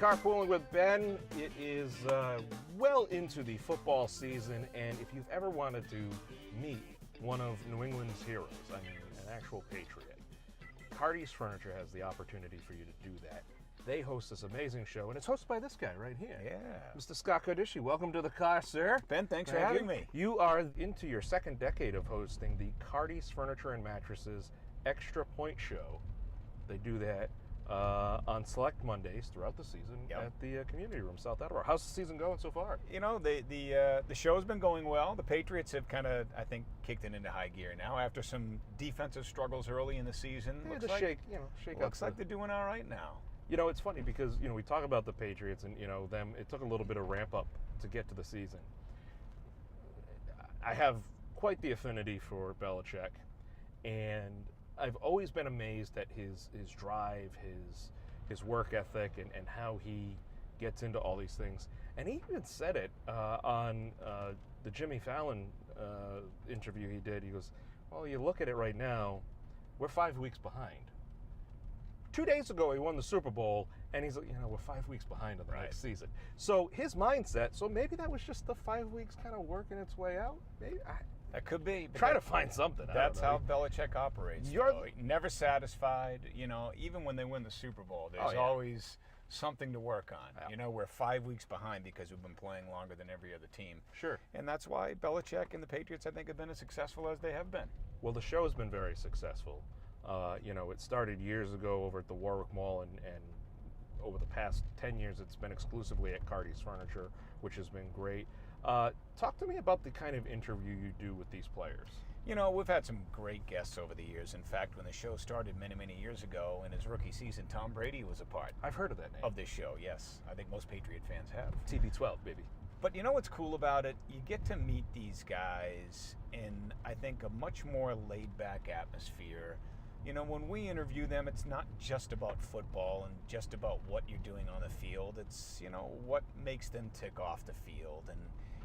Carpooling with Ben. It is well into the football season, and if you've ever wanted to meet one of New England's heroes, I mean an actual patriot, Cardi's Furniture has the opportunity for you to do that. They host this amazing show, and it's hosted by this guy right here. Yeah. Mr. Scott Cordischi, welcome to the car, sir. Ben, thanks for having me. You are into your second decade of hosting the Cardi's Furniture and Mattresses Extra Point Show. They do that on select Mondays throughout the season at the community room, South Attleboro. How's the season going so far? You know, the show's been going well. The Patriots have kind of, I think, kicked it into high gear now after some defensive struggles early in the season. Yeah, Looks like they're doing all right now. You know, it's funny because, you know, we talk about the Patriots and, you know, them, it took a little bit of ramp up to get to the season. I have quite the affinity for Belichick, and I've always been amazed at his drive, his work ethic, and how he gets into all these things. And he even said it on the Jimmy Fallon interview he did. He goes, well, you look at it right now, we're 5 weeks behind. 2 days ago, he won the Super Bowl, and he's like, you know, we're 5 weeks behind on the next season. So his mindset, so maybe that was just the 5 weeks kind of working its way out. Maybe that could be. Try to find something. That's how Belichick operates. You're never satisfied. You know, even when they win the Super Bowl, there's always something to work on. Yeah. You know, we're 5 weeks behind because we've been playing longer than every other team. Sure. And that's why Belichick and the Patriots, I think, have been as successful as they have been. Well, the show has been very successful. You know, it started years ago over at the Warwick Mall, and over the past 10 years, it's been exclusively at Cardi's Furniture, which has been great. Talk to me about the kind of interview you do with these players. You know, we've had some great guests over the years. In fact, when the show started many, many years ago, in his rookie season, Tom Brady was a part. I've heard of that name. Of this show, yes. I think most Patriot fans have. TB12, baby. But you know what's cool about it? You get to meet these guys in, I think, a much more laid-back atmosphere. You know, when we interview them, it's not just about football and just about what you're doing on the field. It's, you know, what makes them tick off the field and,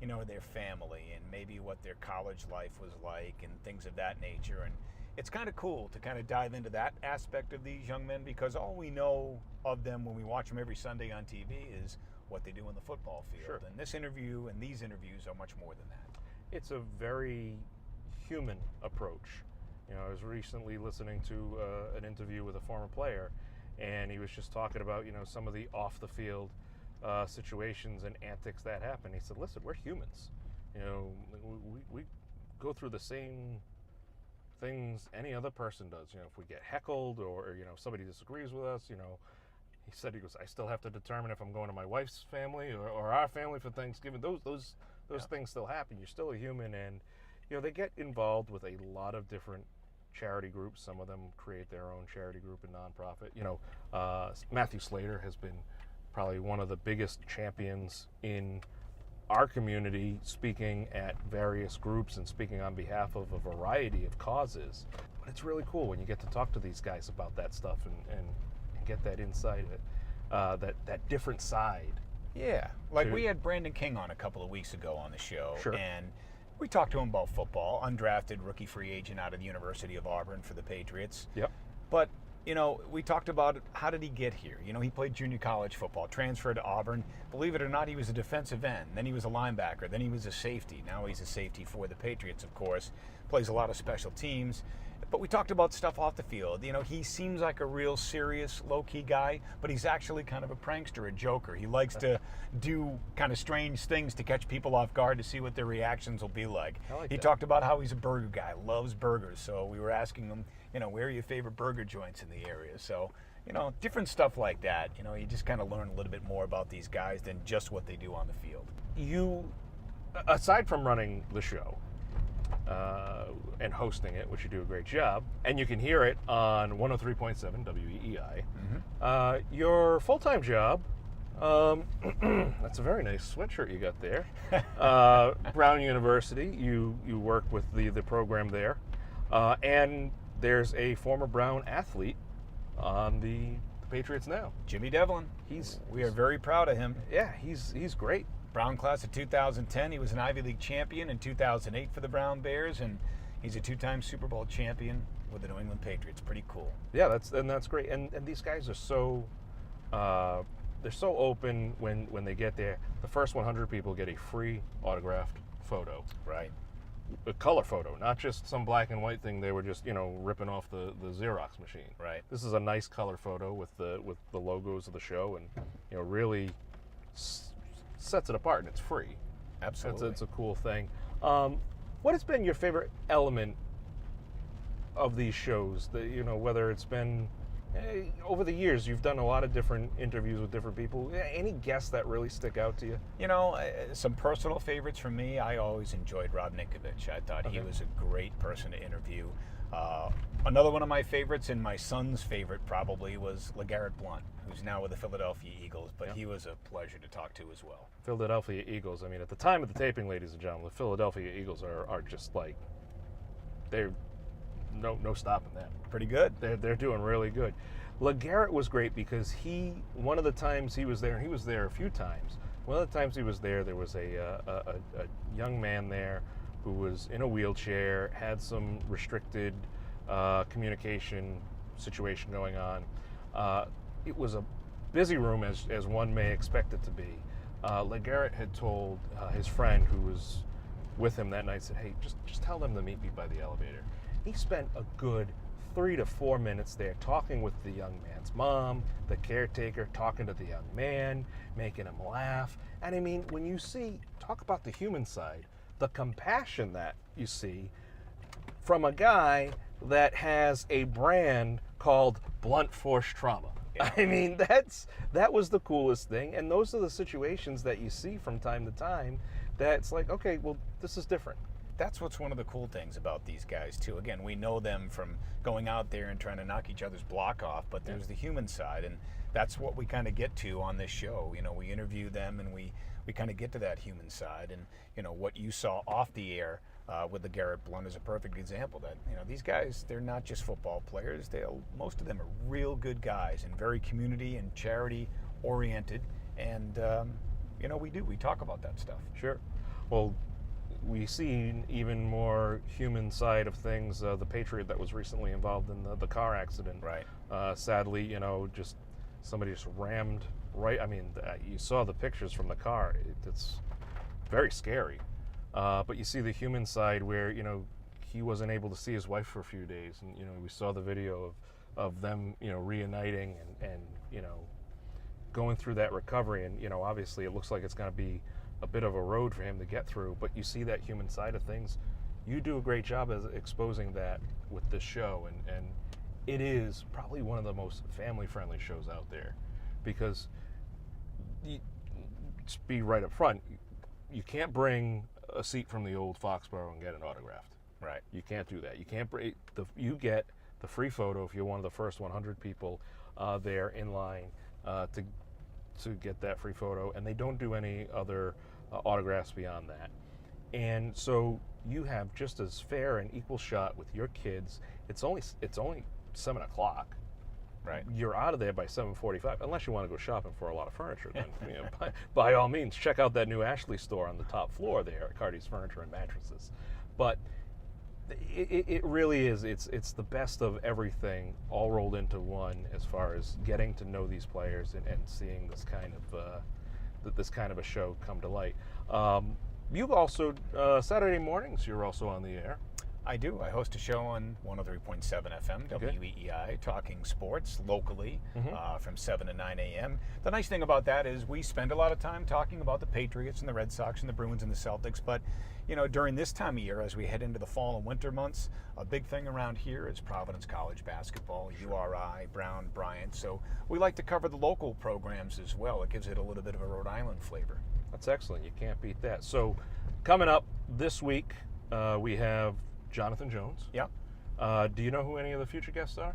you know, their family and maybe what their college life was like and things of that nature. And it's kind of cool to kind of dive into that aspect of these young men because all we know of them when we watch them every Sunday on TV is what they do in the football field. Sure. And this interview and these interviews are much more than that. It's a very human approach. You know, I was recently listening to an interview with a former player, and he was just talking about, you know, some of the off-the-field situations and antics that happen. He said, listen, we're humans. You know, we go through the same things any other person does. You know, if we get heckled or, you know, somebody disagrees with us, you know, he goes, I still have to determine if I'm going to my wife's family or our family for Thanksgiving. Those things still happen. You're still a human, and, you know, they get involved with a lot of different charity groups. Some of them create their own charity group and nonprofit. You know, Matthew Slater has been probably one of the biggest champions in our community, speaking at various groups and speaking on behalf of a variety of causes. But it's really cool when you get to talk to these guys about that stuff and get that insight of it, that different side. Yeah, like we had Brandon King on a couple of weeks ago on the show. Sure. And we talked to him about football, undrafted rookie free agent out of the University of Auburn for the Patriots. Yep. But, you know, we talked about how did he get here? You know, he played junior college football, transferred to Auburn. Believe it or not, he was a defensive end. Then he was a linebacker. Then he was a safety. Now he's a safety for the Patriots, of course. Plays a lot of special teams. But we talked about stuff off the field. You know, he seems like a real serious, low-key guy, but he's actually kind of a prankster, a joker. He likes to do kind of strange things to catch people off guard to see what their reactions will be like. He talked about how he's a burger guy, loves burgers. So we were asking him, you know, where are your favorite burger joints in the area? So, you know, different stuff like that. You know, you just kind of learn a little bit more about these guys than just what they do on the field. You, aside from running the show, and hosting it, which you do a great job, and you can hear it on 103.7 WEEI. Mm-hmm. Your full-time job, that's a very nice sweatshirt you got there. Brown University, you work with the program there, and there's a former Brown athlete on the Patriots now. Jimmy Devlin. We are very proud of him. Yeah, he's great. Brown class of 2010. He was an Ivy League champion in 2008 for the Brown Bears, and he's a two-time Super Bowl champion with the New England Patriots. Pretty cool. Yeah, that's great. And these guys are so they're so open when they get there. The first 100 people get a free autographed photo. Right. A color photo, not just some black and white thing they were just, ripping off the Xerox machine. Right. This is a nice color photo with the logos of the show, and really sets it apart, and it's free. Absolutely. It's a cool thing. What has been your favorite element of these shows? Whether it's been over the years, you've done a lot of different interviews with different people. Any guests that really stick out to you? Some personal favorites for me. I always enjoyed Rob Ninkovich. I thought he was a great person to interview. Another one of my favorites, and my son's favorite probably, was LeGarrette Blount, who's now with the Philadelphia Eagles, but he was a pleasure to talk to as well. Philadelphia Eagles. I mean, at the time of the taping, ladies and gentlemen, the Philadelphia Eagles are just like, they're no stopping them. Pretty good. They're doing really good. LeGarrette was great because one of the times he was there, and he was there a few times. One of the times he was there was a young man there who was in a wheelchair, had some restricted communication situation going on. It was a busy room, as one may expect it to be. LeGarrette had told his friend who was with him that night, said, "Hey, just tell them to meet me by the elevator." He spent a good 3 to 4 minutes there talking with the young man's mom, the caretaker, talking to the young man, making him laugh. And I mean, when you talk about the human side, the compassion that you see from a guy that has a brand called Blunt Force Trauma. Yeah. I mean, that was the coolest thing. And those are the situations that you see from time to time that's like, okay, well, this is different. That's what's one of the cool things about these guys, too. Again, we know them from going out there and trying to knock each other's block off, but there's the human side, and that's what we kind of get to on this show. We interview them, and we kind of get to that human side. And, what you saw off the air with LeGarrette Blount is a perfect example that, these guys, they're not just football players. Most of them are real good guys and very community and charity oriented. And, we talk about that stuff. Sure. Well, we see an even more human side of things. The Patriot that was recently involved in the car accident. Right. Sadly, just somebody just rammed right. I mean, you saw the pictures from the car. It's very scary. But you see the human side where, he wasn't able to see his wife for a few days. And, we saw the video of them, reuniting and going through that recovery. And, obviously it looks like it's going to be a bit of a road for him to get through, but you see that human side of things. You do a great job as exposing that with this show, and it is probably one of the most family-friendly shows out there, because just be right up front, you can't bring a seat from the old Foxborough and get an autographed. Right. You can't do that. You can't bring you get the free photo if you're one of the first 100 people there in line to get that free photo, and they don't do any other autographs beyond that. And so you have just as fair and equal shot with your kids. It's only 7 o'clock. Right. You're out of there by 7:45, unless you want to go shopping for a lot of furniture. Then, by all means, check out that new Ashley store on the top floor there at Cardi's Furniture and Mattresses. But it really is. It's the best of everything all rolled into one, as far as getting to know these players and seeing this kind of a show come to light. You've also Saturday mornings. You're also on the air. I do. I host a show on 103.7 FM, WEEI, talking sports locally from 7 to 9 a.m. The nice thing about that is we spend a lot of time talking about the Patriots and the Red Sox and the Bruins and the Celtics, but during this time of year, as we head into the fall and winter months, a big thing around here is Providence College basketball, URI, Brown, Bryant. So we like to cover the local programs as well. It gives it a little bit of a Rhode Island flavor. That's excellent. You can't beat that. So coming up this week, we have Jonathan Jones. Yeah. Do you know who any of the future guests are?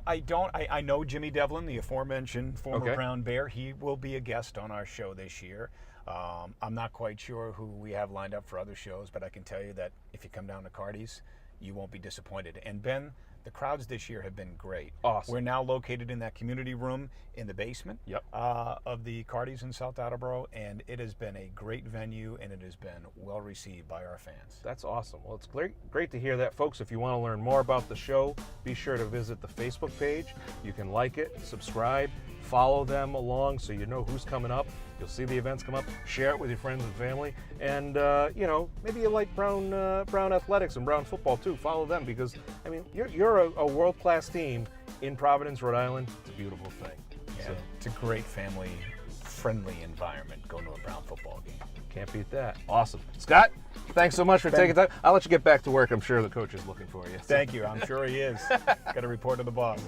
I don't. I know Jimmy Devlin, the aforementioned former Brown Bear. He will be a guest on our show this year. I'm not quite sure who we have lined up for other shows, but I can tell you that if you come down to Cardi's, you won't be disappointed. And Ben, The crowds this year have been great. Awesome. We're now located in that community room in the basement Yep. of the Cardis in South Attleboro, and it has been a great venue, and it has been well received by our fans. That's awesome. Well, it's great to hear that, folks. If you want to learn more about the show, be sure to visit the Facebook page. You can like it, subscribe, follow them along so you know who's coming up. You'll see the events come up. Share it with your friends and family. And, maybe you like Brown athletics and Brown football too. Follow them because, I mean, you're a world-class team in Providence, Rhode Island. It's a beautiful thing. Yeah, So, it's a great family-friendly environment going to a Brown football game. can't beat that. Awesome. Scott, thanks so much for taking time. I'll let you get back to work. I'm sure the coach is looking for you. Thank you. I'm sure he is. Got to report to the boss.